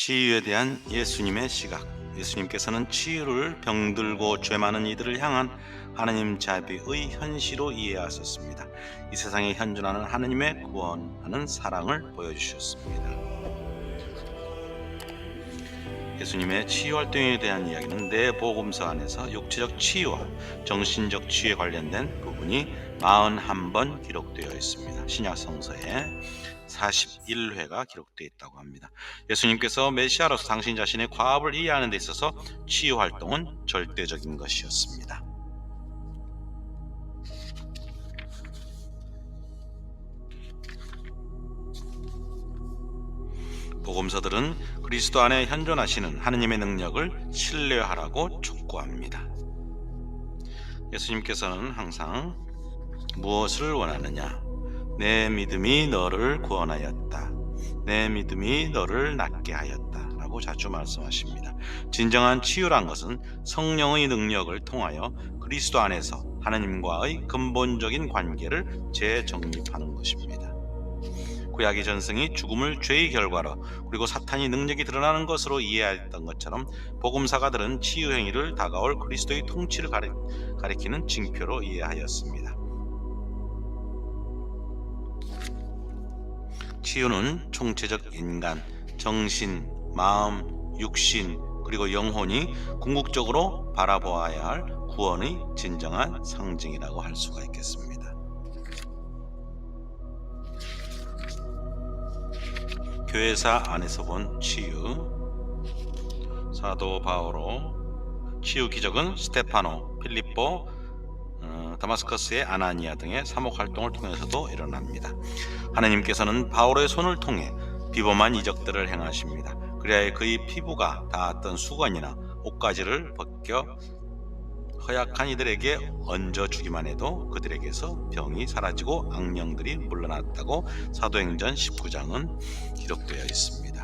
치유에 대한 예수님의 시각. 예수님께서는 치유를 병들고 죄 많은 이들을 향한 하나님 자비의 현시로 이해하셨습니다. 이 세상에 현존하는 하나님의 구원하는 사랑을 보여주셨습니다. 예수님의 치유 활동에 대한 이야기는 내 복음서 안에서 육체적 치유와 정신적 치유에 관련된 부분이 41번 기록되어 있습니다. 신약 성서에 41회가 기록되어 있다고 합니다. 예수님께서 메시아로서 당신 자신의 과업을 이해하는 데 있어서 치유 활동은 절대적인 것이었습니다. 복음서들은 그리스도 안에 현존하시는 하느님의 능력을 신뢰하라고 촉구합니다. 예수님께서는 항상 무엇을 원하느냐? 내 믿음이 너를 구원하였다. 내 믿음이 너를 낫게 하였다. 라고 자주 말씀하십니다. 진정한 치유란 것은 성령의 능력을 통하여 그리스도 안에서 하나님과의 근본적인 관계를 재정립하는 것입니다. 구약의 전승이 죽음을 죄의 결과로 그리고 사탄이 능력이 드러나는 것으로 이해했던 것처럼 복음사가들은 치유 행위를 다가올 그리스도의 통치를 가리키는 징표로 이해하였습니다. 치유는 총체적 인간, 정신, 마음, 육신 그리고 영혼이 궁극적으로 바라보아야 할 구원의 진정한 상징이라고 할 수가 있겠습니다. 교회사 안에서 본 치유. 사도 바오로 치유 기적은 스테파노, 필립보, 다마스커스의 아나니아 등의 사목 활동을 통해서도 일어납니다. 하나님께서는 바오로의 손을 통해 비범한 이적들을 행하십니다. 그리하여 그의 피부가 닿았던 수건이나 옷가지를 벗겨 허약한 이들에게 얹어주기만 해도 그들에게서 병이 사라지고 악령들이 물러났다고 사도행전 19장은 기록되어 있습니다.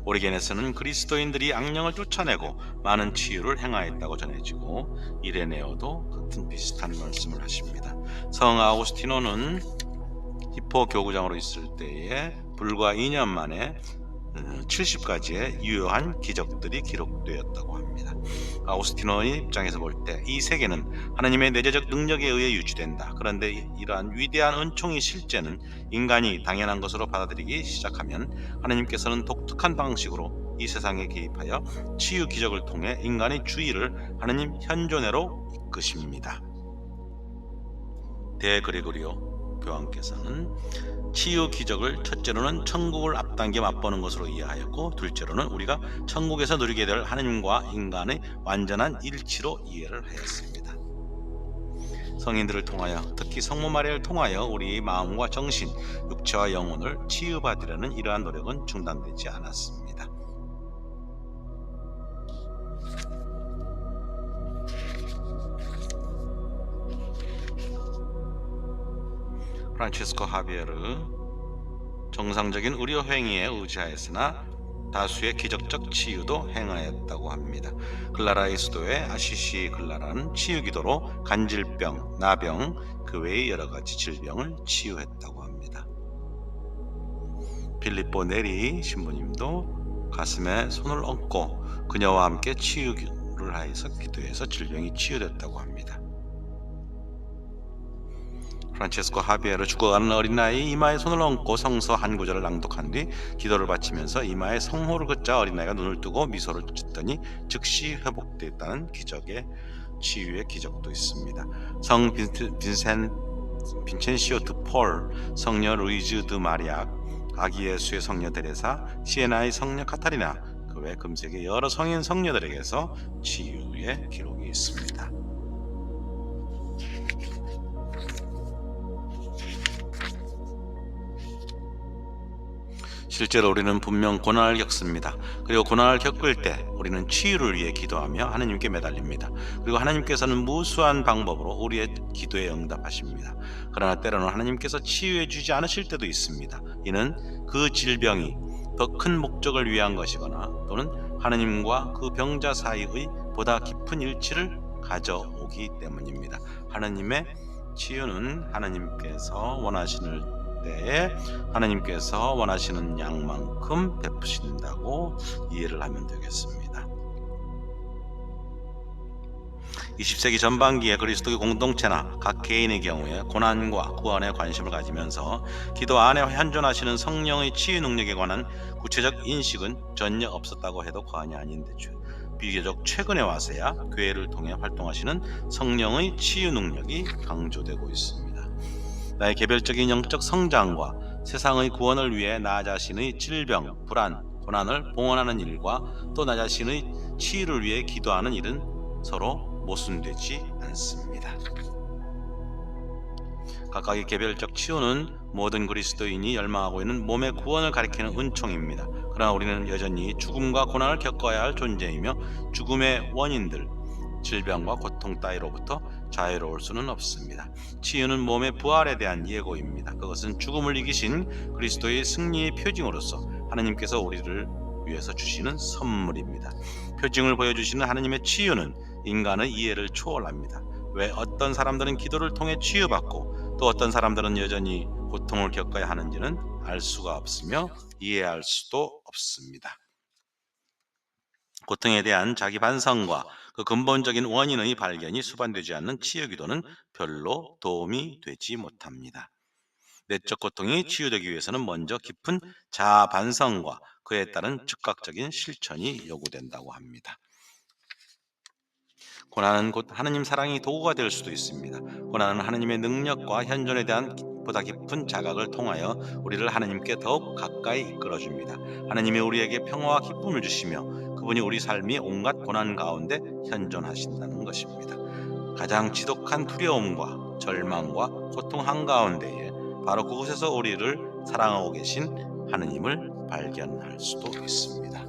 오리겐에서는 그리스도인들이 악령을 쫓아내고 많은 치유를 행하였다고 전해지고 이레네오도 같은 비슷한 말씀을 하십니다. 성 아우구스티노는 히포 교구장으로 있을 때에 불과 2년 만에 70가지의 유효한 기적들이 기록되었다고 합니다. 아우구스티노의 입장에서 볼 때 이 세계는 하나님의 내재적 능력에 의해 유지된다. 그런데 이러한 위대한 은총의 실제는 인간이 당연한 것으로 받아들이기 시작하면 하나님께서는 독특한 방식으로 이 세상에 개입하여 치유 기적을 통해 인간의 주의를 하나님 현존회로 이끄십니다. 대그리고리오 교황께서는 치유 기적을 첫째로는 천국을 앞당겨 맛보는 것으로 이해하였고, 둘째로는 우리가 천국에서 누리게 될 하나님과 인간의 완전한 일치로 이해를 하였습니다. 성인들을 통하여, 특히 성모 마리아를 통하여 우리의 마음과 정신, 육체와 영혼을 치유받으려는 이러한 노력은 중단되지 않았습니다. 프란치스코 하비에르 정상적인 의료 행위에 의지하였으나 다수의 기적적 치유도 행하였다고 합니다. 글라라의 수도의 아시시 글라라는 치유 기도로 간질병, 나병, 그 외의 여러 가지 질병을 치유했다고 합니다. 필리포 네리 신부님도 가슴에 손을 얹고 그녀와 함께 치유를 하여서 기도해서 질병이 치유됐다고 합니다. 프란체스코 하비에르 죽어가는 어린아이 이마에 손을 얹고 성서 한 구절을 낭독한 뒤 기도를 바치면서 이마에 성호를 긋자 어린아이가 눈을 뜨고 미소를 짓더니 즉시 회복됐다는 기적의 치유의 기적도 있습니다. 성 빈첸시오 드 폴, 성녀 루이즈 드 마리악, 아기 예수의 성녀 데레사, 시에나의 성녀 카타리나, 그 외 금세계 여러 성인 성녀들에게서 치유의 기록이 있습니다. 실제로 우리는 분명 고난을 겪습니다. 그리고 고난을 겪을 때 우리는 치유를 위해 기도하며 하나님께 매달립니다. 그리고 하나님께서는 무수한 방법으로 우리의 기도에 응답하십니다. 그러나 때로는 하나님께서 치유해 주지 않으실 때도 있습니다. 이는 그 질병이 더 큰 목적을 위한 것이거나 또는 하나님과 그 병자 사이의 보다 깊은 일치를 가져오기 때문입니다. 하나님의 치유는 하나님께서 원하시는 때에 하나님께서 원하시는 양만큼 베푸신다고 이해를 하면 되겠습니다. 20세기 전반기에 그리스도의 공동체나 각 개인의 경우에 고난과 구원에 관심을 가지면서 기도 안에 현존하시는 성령의 치유 능력에 관한 구체적 인식은 전혀 없었다고 해도 과언이 아닌데 비교적 최근에 와서야 교회를 통해 활동하시는 성령의 치유 능력이 강조되고 있습니다. 나의 개별적인 영적 성장과 세상의 구원을 위해 나 자신의 질병, 불안, 고난을 봉헌하는 일과 또 나 자신의 치유를 위해 기도하는 일은 서로 모순되지 않습니다. 각각의 개별적 치유는 모든 그리스도인이 열망하고 있는 몸의 구원을 가리키는 은총입니다. 그러나 우리는 여전히 죽음과 고난을 겪어야 할 존재이며 죽음의 원인들, 질병과 고통 따위로부터 자유로울 수는 없습니다. 치유는 몸의 부활에 대한 예고입니다. 그것은 죽음을 이기신 그리스도의 승리의 표징으로서 하나님께서 우리를 위해서 주시는 선물입니다. 표징을 보여주시는 하나님의 치유는 인간의 이해를 초월합니다. 왜 어떤 사람들은 기도를 통해 치유받고 또 어떤 사람들은 여전히 고통을 겪어야 하는지는 알 수가 없으며 이해할 수도 없습니다. 고통에 대한 자기 반성과 그 근본적인 원인의 발견이 수반되지 않는 치유 기도는 별로 도움이 되지 못합니다. 내적 고통이 치유되기 위해서는 먼저 깊은 자아 반성과 그에 따른 즉각적인 실천이 요구된다고 합니다. 고난은 곧 하나님 사랑이 도구가 될 수도 있습니다. 고난은 하나님의 능력과 현존에 대한 보다 깊은 자각을 통하여 우리를 하나님께 더욱 가까이 이끌어줍니다. 하나님이 우리에게 평화와 기쁨을 주시며 그분이 우리 삶이 온갖 고난 가운데 현존하신다는 것입니다. 가장 지독한 두려움과 절망과 고통 한가운데에 바로 그곳에서 우리를 사랑하고 계신 하느님을 발견할 수도 있습니다.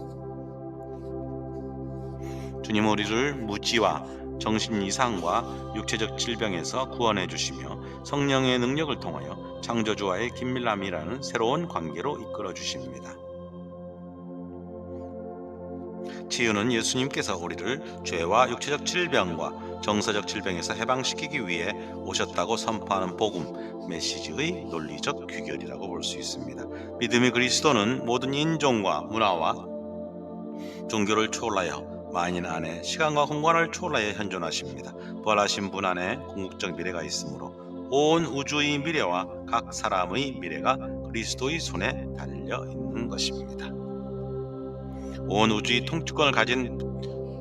주님은 우리를 무지와 정신 이상과 육체적 질병에서 구원해 주시며 성령의 능력을 통하여 창조주와의 긴밀함이라는 새로운 관계로 이끌어 주십니다. 치유는 예수님께서 우리를 죄와 육체적 질병과 정서적 질병에서 해방시키기 위해 오셨다고 선포하는 복음, 메시지의 논리적 귀결이라고 볼 수 있습니다. 믿음의 그리스도는 모든 인종과 문화와 종교를 초월하여 만인 안에 시간과 공간을 초월하여 현존하십니다. 부활하신 분 안에 궁극적 미래가 있으므로 온 우주의 미래와 각 사람의 미래가 그리스도의 손에 달려 있는 것입니다. 온 우주의 통치권을 가진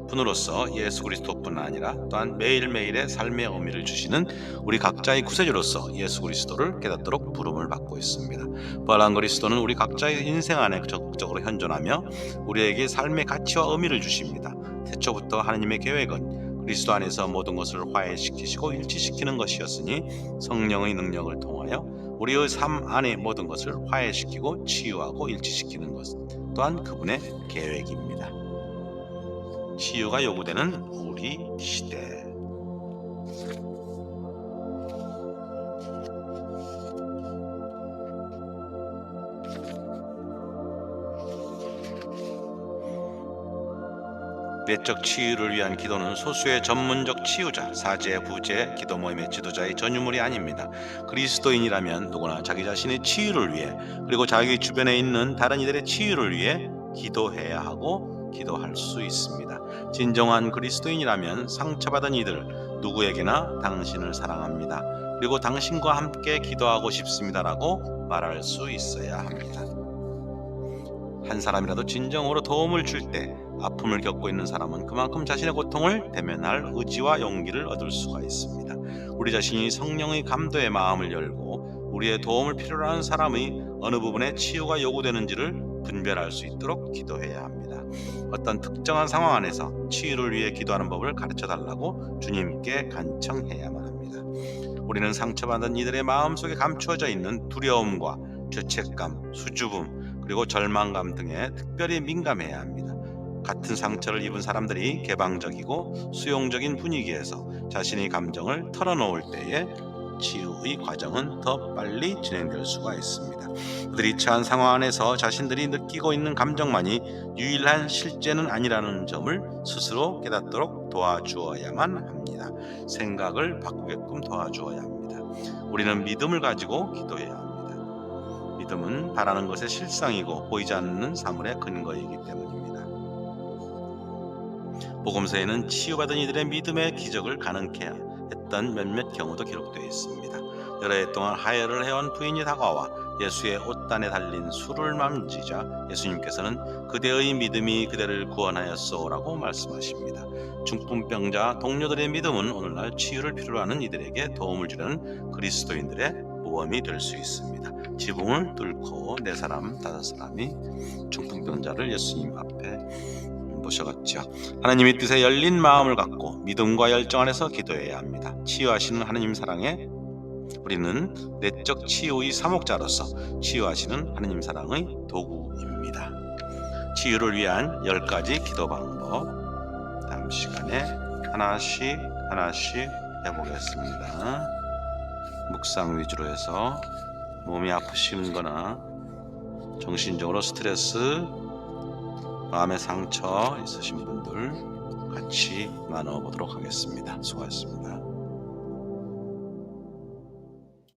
분으로서 예수 그리스도뿐 아니라 또한 매일매일의 삶의 의미를 주시는 우리 각자의 구세주로서 예수 그리스도를 깨닫도록 부름을 받고 있습니다. 부활한 그리스도는 우리 각자의 인생 안에 적극적으로 현존하며 우리에게 삶의 가치와 의미를 주십니다. 태초부터 하나님의 계획은 그리스도 안에서 모든 것을 화해시키시고 일치시키는 것이었으니 성령의 능력을 통하여 우리의 삶 안의 모든 것을 화해시키고 치유하고 일치시키는 것 또한 그분의 계획입니다. 치유가 요구되는 우리 시대. 내적 치유를 위한 기도는 소수의 전문적 치유자, 사제, 부제, 기도 모임의 지도자의 전유물이 아닙니다. 그리스도인이라면 누구나 자기 자신의 치유를 위해 그리고 자기 주변에 있는 다른 이들의 치유를 위해 기도해야 하고 기도할 수 있습니다. 진정한 그리스도인이라면 상처받은 이들 누구에게나 당신을 사랑합니다. 그리고 당신과 함께 기도하고 싶습니다라고 말할 수 있어야 합니다. 한 사람이라도 진정으로 도움을 줄 때 아픔을 겪고 있는 사람은 그만큼 자신의 고통을 대면할 의지와 용기를 얻을 수가 있습니다. 우리 자신이 성령의 감도의 마음을 열고 우리의 도움을 필요로 하는 사람의 어느 부분에 치유가 요구되는지를 분별할 수 있도록 기도해야 합니다. 어떤 특정한 상황 안에서 치유를 위해 기도하는 법을 가르쳐 달라고 주님께 간청해야만 합니다. 우리는 상처받은 이들의 마음속에 감추어져 있는 두려움과 죄책감, 수줍음, 그리고 절망감 등에 특별히 민감해야 합니다. 같은 상처를 입은 사람들이 개방적이고 수용적인 분위기에서 자신의 감정을 털어놓을 때에 치유의 과정은 더 빨리 진행될 수가 있습니다. 그들이 처한 상황 안에서 자신들이 느끼고 있는 감정만이 유일한 실제는 아니라는 점을 스스로 깨닫도록 도와주어야만 합니다. 생각을 바꾸게끔 도와주어야 합니다. 우리는 믿음을 가지고 기도해야 합니다. 믿음은 바라는 것의 실상이고 보이지 않는 사물의 근거이기 때문입니다. 복음서에는 치유받은 이들의 믿음의 기적을 가능케 했던 몇몇 경우도 기록되어 있습니다. 여러 해 동안 하혈을 해온 부인이 다가와 예수의 옷단에 달린 술을 만지자 예수님께서는 그대의 믿음이 그대를 구원하였소라고 말씀하십니다. 중풍병자 동료들의 믿음은 오늘날 치유를 필요로 하는 이들에게 도움을 주려는 그리스도인들의 모험이 될 수 있습니다. 지붕을 뚫고 4사람 5사람이 중풍병자를 예수님 앞에 모셔갔죠. 하나님의 뜻에 열린 마음을 갖고 믿음과 열정 안에서 기도해야 합니다. 치유하시는 하나님 사랑에 우리는 내적 치유의 사목자로서 치유하시는 하나님 사랑의 도구입니다. 치유를 위한 10가지 기도 방법 다음 시간에 하나씩 해보겠습니다. 묵상 위주로 해서 몸이 아프신 거나 정신적으로 스트레스, 마음의 상처 있으신 분들 같이 나눠보도록 하겠습니다. 수고하셨습니다.